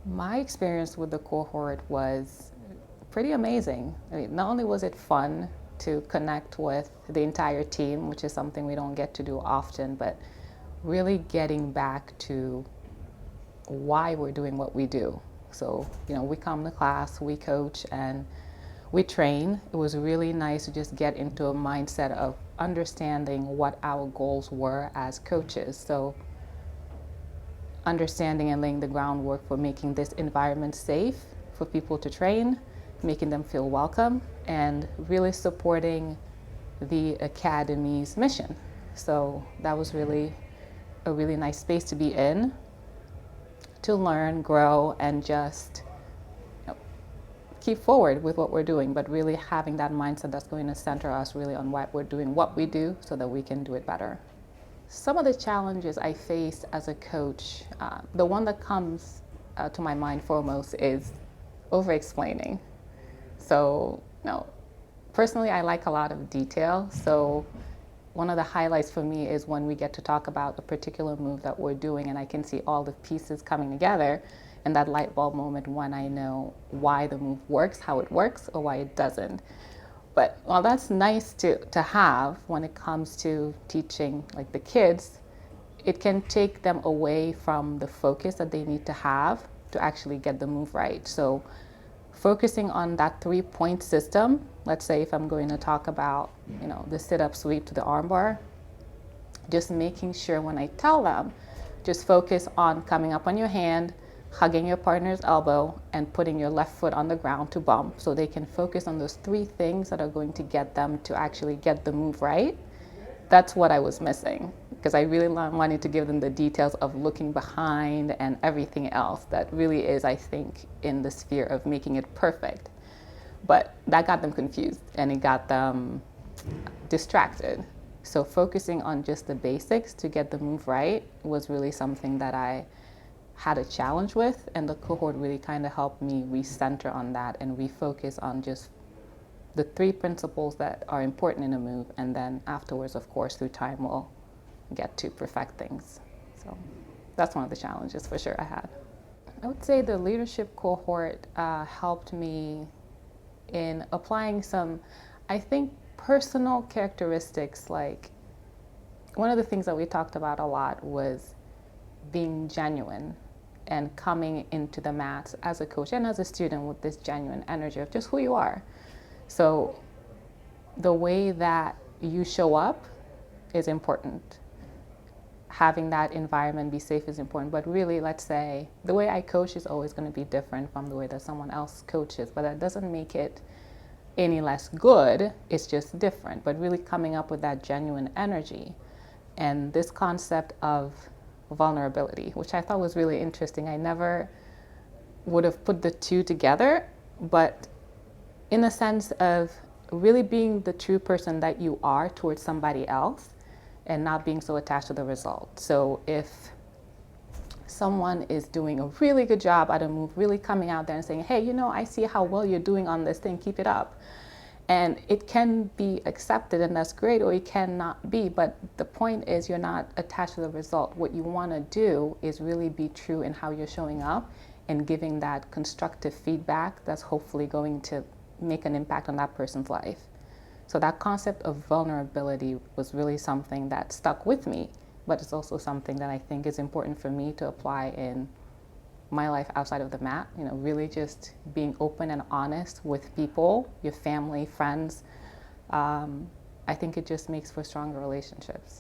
My experience with the cohort was pretty amazing. I mean, not only was it fun to connect with the entire team, which is something we don't get to do often, but really getting back to why we're doing what we do. So, we come to class, we coach, and we train. It was really nice to just get into a mindset of understanding what our goals were as coaches. So, understanding and laying the groundwork for making this environment safe for people to train, making them feel welcome, and really supporting the Academy's mission. So that was really a really nice space to be in, to learn, grow, and just keep forward with what we're doing, but really having that mindset that's going to center us really on why we're doing what we do so that we can do it better. Some of the challenges I faced as a coach, the one that comes to my mind foremost is over-explaining. So, personally, I like a lot of detail. So, one of the highlights for me is when we get to talk about a particular move that we're doing, and I can see all the pieces coming together, and that light bulb moment when I know why the move works, how it works, or why it doesn't. But while that's nice to have when it comes to teaching like the kids, it can take them away from the focus that they need to have to actually get the move right. So focusing on that 3-point system, let's say if I'm going to talk about, the sit-up sweep to the armbar, just making sure when I tell them, just focus on coming up on your hand, hugging your partner's elbow, and putting your left foot on the ground to bump, so they can focus on those 3 things that are going to get them to actually get the move right. That's what I was missing, because I really wanted to give them the details of looking behind and everything else that really is, I think, in the sphere of making it perfect. But that got them confused and it got them distracted. So focusing on just the basics to get the move right was really something that I had a challenge with, and the cohort really kind of helped me recenter on that and refocus on just the 3 principles that are important in a move, and then afterwards, of course, through time, we'll get to perfect things. So that's one of the challenges for sure I had. I would say the leadership cohort helped me in applying some, I think, personal characteristics. Like, one of the things that we talked about a lot was being genuine and coming into the mats as a coach and as a student with this genuine energy of just who you are. So the way that you show up is important. Having that environment be safe is important, but really, let's say the way I coach is always going to be different from the way that someone else coaches, but that doesn't make it any less good. It's just different, but really coming up with that genuine energy and this concept of vulnerability, which I thought was really interesting. I never would have put the 2 together, but in a sense of really being the true person that you are towards somebody else and not being so attached to the result. So if someone is doing a really good job at a move, really coming out there and saying, hey, I see how well you're doing on this thing, keep it up. And it can be accepted, and that's great, or it cannot be. But the point is, you're not attached to the result. What you want to do is really be true in how you're showing up and giving that constructive feedback that's hopefully going to make an impact on that person's life. So that concept of vulnerability was really something that stuck with me, but it's also something that I think is important for me to apply in my life outside of the mat. Really just being open and honest with people, your family, friends. I think it just makes for stronger relationships.